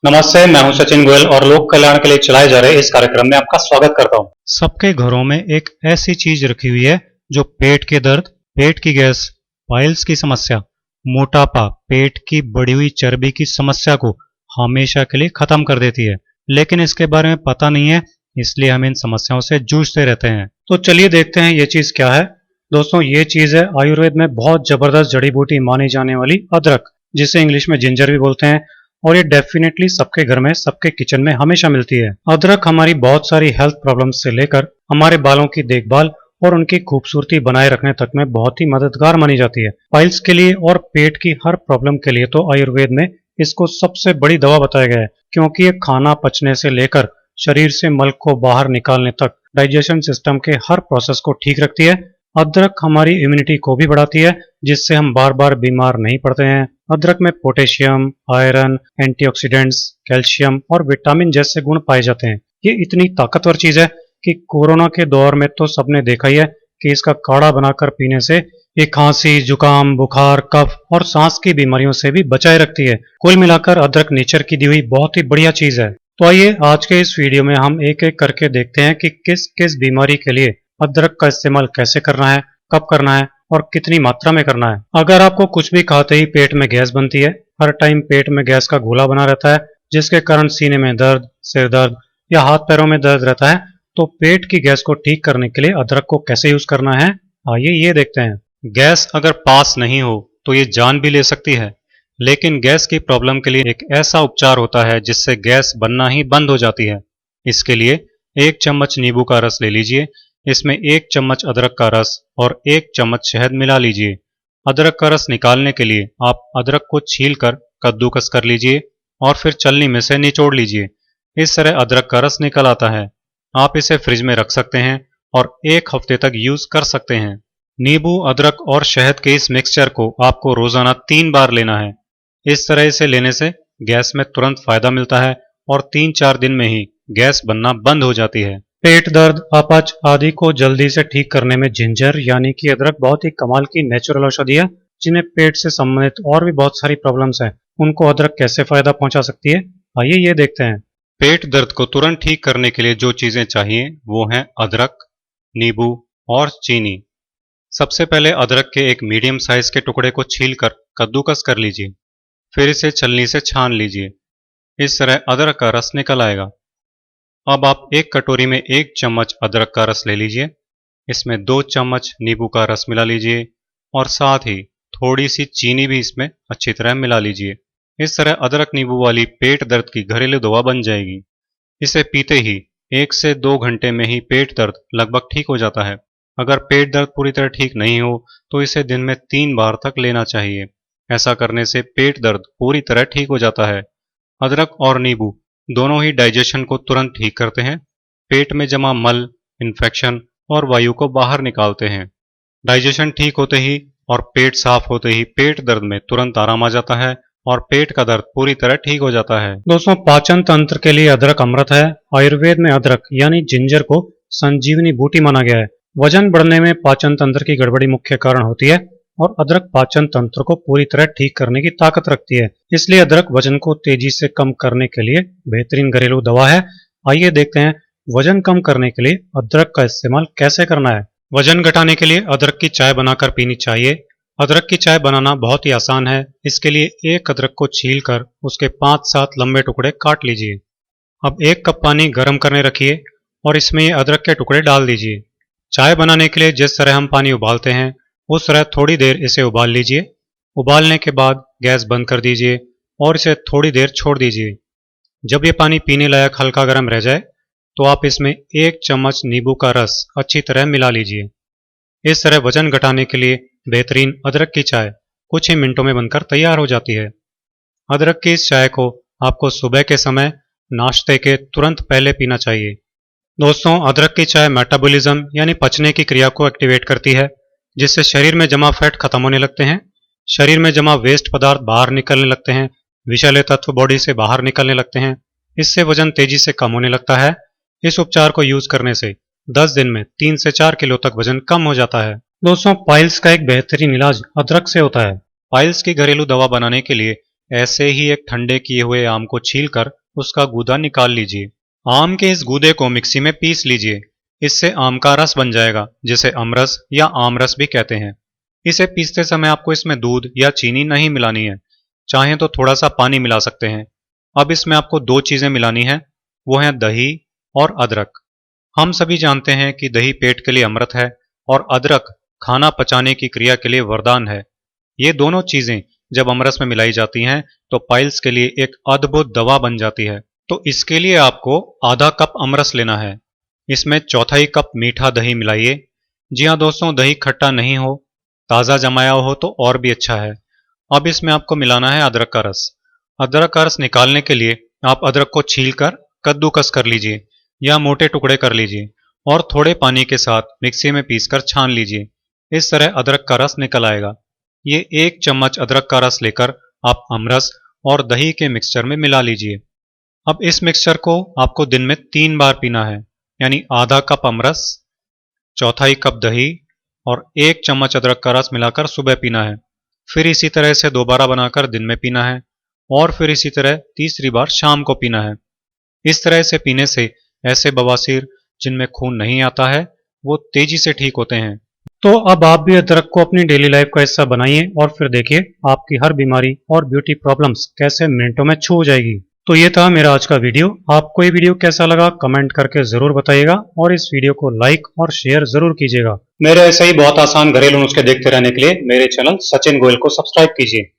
नमस्ते, मैं हूं सचिन गोयल और लोक कल्याण के लिए चलाए जा रहे इस कार्यक्रम में आपका स्वागत करता हूं। सबके घरों में एक ऐसी चीज रखी हुई है जो पेट के दर्द, पेट की गैस, पाइल्स की समस्या, मोटापा, पेट की बढ़ी हुई चर्बी की समस्या को हमेशा के लिए खत्म कर देती है। लेकिन इसके बारे में पता नहीं है, इसलिए हम इन समस्याओं से जूझते रहते हैं। तो चलिए देखते हैं ये चीज क्या है। दोस्तों, ये चीज है आयुर्वेद में बहुत जबरदस्त जड़ी बूटी मानी जाने वाली अदरक, जिसे इंग्लिश में जिंजर भी बोलते हैं। और ये डेफिनेटली सबके घर में, सबके किचन में हमेशा मिलती है। अदरक हमारी बहुत सारी हेल्थ प्रॉब्लम्स से लेकर हमारे बालों की देखभाल और उनकी खूबसूरती बनाए रखने तक में बहुत ही मददगार मानी जाती है। पाइल्स के लिए और पेट की हर प्रॉब्लम के लिए तो आयुर्वेद में इसको सबसे बड़ी दवा बताया गया है, क्योंकि ये खाना पचने से लेकर शरीर से मल को बाहर निकालने तक डाइजेशन सिस्टम के हर प्रोसेस को ठीक रखती है। अदरक हमारी इम्यूनिटी को भी बढ़ाती है, जिससे हम बार बार बीमार नहीं पड़ते हैं। अदरक में पोटेशियम, आयरन, एंटीऑक्सीडेंट्स, कैल्शियम और विटामिन जैसे गुण पाए जाते हैं। ये इतनी ताकतवर चीज है कि कोरोना के दौर में तो सबने देखा ही है कि इसका काढ़ा बनाकर पीने से ये खांसी, जुकाम, बुखार, कफ और सांस की बीमारियों से भी बचाए रखती है। कुल मिलाकर अदरक नेचर की दी हुई बहुत ही बढ़िया चीज है। तो आइए आज के इस वीडियो में हम एक एक करके देखते हैं कि किस किस बीमारी के लिए अदरक का इस्तेमाल कैसे करना है, कब करना है और कितनी मात्रा में करना है। अगर आपको कुछ भी खाते ही पेट में गैस बनती है, हर टाइम पेट में गैस का गोला बना रहता है, जिसके कारण सीने में दर्द, सिर दर्द या हाथ पैरों में दर्द रहता है, तो पेट की गैस को ठीक करने के लिए अदरक को कैसे यूज करना है, आइए ये देखते हैं। गैस अगर पास नहीं हो तो ये जान भी ले सकती है, लेकिन गैस की प्रॉब्लम के लिए एक ऐसा उपचार होता है जिससे गैस बनना ही बंद हो जाती है। इसके लिए 1 चम्मच नींबू का रस ले लीजिए, इसमें 1 चम्मच अदरक का रस और 1 चम्मच शहद मिला लीजिए। अदरक का रस निकालने के लिए आप अदरक को छीलकर कद्दूकस कर लीजिए और फिर छलनी में से निचोड़ लीजिए। इस तरह अदरक का रस निकल आता है। आप इसे फ्रिज में रख सकते हैं और 1 हफ्ते तक यूज कर सकते हैं। नींबू, अदरक और शहद के इस मिक्सचर को आपको रोजाना 3 बार लेना है। इस तरह इसे लेने से गैस में तुरंत फायदा मिलता है और 3-4 दिन में ही गैस बनना बंद हो जाती है। पेट दर्द, अपच आदि को जल्दी से ठीक करने में जिंजर यानी कि अदरक बहुत ही कमाल की नेचुरल औषधि है। जिन्हें पेट से संबंधित और भी बहुत सारी प्रॉब्लम्स हैं, उनको अदरक कैसे फायदा पहुंचा सकती है, आइए ये देखते हैं। पेट दर्द को तुरंत ठीक करने के लिए जो चीजें चाहिए वो हैं अदरक, नींबू और चीनी। सबसे पहले अदरक के एक मीडियम साइज के टुकड़े को छीलकर कद्दूकस कर लीजिए, फिर इसे छलनी से छान लीजिए। इस तरह अदरक का रस निकल आएगा। अब आप 1 कटोरी में 1 चम्मच अदरक का रस ले लीजिए, इसमें 2 चम्मच नींबू का रस मिला लीजिए और साथ ही थोड़ी सी चीनी भी इसमें अच्छी तरह मिला लीजिए। इस तरह अदरक नींबू वाली पेट दर्द की घरेलू दवा बन जाएगी। इसे पीते ही 1 से 2 घंटे में ही पेट दर्द लगभग ठीक हो जाता है। अगर पेट दर्द पूरी तरह ठीक नहीं हो तो इसे दिन में 3 बार तक लेना चाहिए। ऐसा करने से पेट दर्द पूरी तरह ठीक हो जाता है। अदरक और नींबू दोनों ही डाइजेशन को तुरंत ठीक करते हैं, पेट में जमा मल, इन्फेक्शन और वायु को बाहर निकालते हैं। डाइजेशन ठीक होते ही और पेट साफ होते ही पेट दर्द में तुरंत आराम आ जाता है और पेट का दर्द पूरी तरह ठीक हो जाता है। दोस्तों, पाचन तंत्र के लिए अदरक अमृत है। आयुर्वेद में अदरक यानी जिंजर को संजीवनी बूटी माना गया है। वजन बढ़ने में पाचन तंत्र की गड़बड़ी मुख्य कारण होती है और अदरक पाचन तंत्र को पूरी तरह ठीक करने की ताकत रखती है। इसलिए अदरक वजन को तेजी से कम करने के लिए बेहतरीन घरेलू दवा है। आइए देखते हैं वजन कम करने के लिए अदरक का इस्तेमाल कैसे करना है। वजन घटाने के लिए अदरक की चाय बनाकर पीनी चाहिए। अदरक की चाय बनाना बहुत ही आसान है। इसके लिए 1 अदरक को छीलकर उसके 5-7 लंबे टुकड़े काट लीजिए। अब 1 कप पानी गर्म करने रखिए और इसमें ये अदरक के टुकड़े डाल दीजिए। चाय बनाने के लिए जिस तरह हम पानी उबालते हैं उस तरह थोड़ी देर इसे उबाल लीजिए। उबालने के बाद गैस बंद कर दीजिए और इसे थोड़ी देर छोड़ दीजिए। जब ये पानी पीने लायक हल्का गर्म रह जाए तो आप इसमें 1 चम्मच नींबू का रस अच्छी तरह मिला लीजिए। इस तरह वजन घटाने के लिए बेहतरीन अदरक की चाय कुछ ही मिनटों में बनकर तैयार हो जाती है। अदरक की इस चाय को आपको सुबह के समय नाश्ते के तुरंत पहले पीना चाहिए। दोस्तों, अदरक की चाय मेटाबॉलिज्म यानी पचने की क्रिया को एक्टिवेट करती है, जिससे शरीर में जमा फैट खत्म होने लगते हैं, शरीर में जमा वेस्ट पदार्थ बाहर निकलने लगते हैं, विषैले तत्व बॉडी से बाहर निकलने लगते हैं। इससे वजन तेजी से कम होने लगता है। इस उपचार को यूज करने से 10 दिन में 3 से 4 किलो तक वजन कम हो जाता है। दोस्तों, पाइल्स का एक बेहतरीन इलाज अदरक से होता है। पाइल्स की घरेलू दवा बनाने के लिए ऐसे ही एक ठंडे किए हुए आम को छीलकर उसका गूदा निकाल लीजिए। आम के इस गूदे को मिक्सी में पीस लीजिए। इससे आम का रस बन जाएगा, जिसे अमरस या आमरस भी कहते हैं। इसे पीसते समय आपको इसमें दूध या चीनी नहीं मिलानी है, चाहें तो थोड़ा सा पानी मिला सकते हैं। अब इसमें आपको दो चीजें मिलानी है, वो है दही और अदरक। हम सभी जानते हैं कि दही पेट के लिए अमृत है और अदरक खाना पचाने की क्रिया के लिए वरदान है। ये दोनों चीजें जब अमरस में मिलाई जाती हैं तो पाइल्स के लिए एक अद्भुत दवा बन जाती है। तो इसके लिए आपको आधा कप अमरस लेना है। इसमें चौथाई कप मीठा दही मिलाइए। जी हाँ दोस्तों, दही खट्टा नहीं हो, ताज़ा जमाया हो तो और भी अच्छा है। अब इसमें आपको मिलाना है अदरक का रस। अदरक का रस निकालने के लिए आप अदरक को छीलकर कद्दूकस कर लीजिए या मोटे टुकड़े कर लीजिए और थोड़े पानी के साथ मिक्सी में पीसकर छान लीजिए। इस तरह अदरक का रस निकल आएगा। ये 1 चम्मच अदरक का रस लेकर आप अमरस और दही के मिक्सचर में मिला लीजिए। अब इस मिक्सचर को आपको दिन में 3 बार पीना है, यानी आधा कप अमरस, चौथाई कप दही और 1 चम्मच अदरक का रस मिलाकर सुबह पीना है। फिर इसी तरह से दोबारा बनाकर दिन में पीना है और फिर इसी तरह तीसरी बार शाम को पीना है। इस तरह से पीने से ऐसे बवासीर जिनमें खून नहीं आता है वो तेजी से ठीक होते हैं। तो अब आप भी अदरक को अपनी डेली लाइफ का हिस्सा बनाइए और फिर देखिए आपकी हर बीमारी और ब्यूटी प्रॉब्लम्स कैसे मिनटों में छू जाएगी। तो ये था मेरा आज का वीडियो। आपको ये वीडियो कैसा लगा कमेंट करके जरूर बताइएगा और इस वीडियो को लाइक और शेयर जरूर कीजिएगा। मेरे ऐसे ही बहुत आसान घरेलू नुस्खे देखते रहने के लिए मेरे चैनल सचिन गोयल को सब्सक्राइब कीजिए।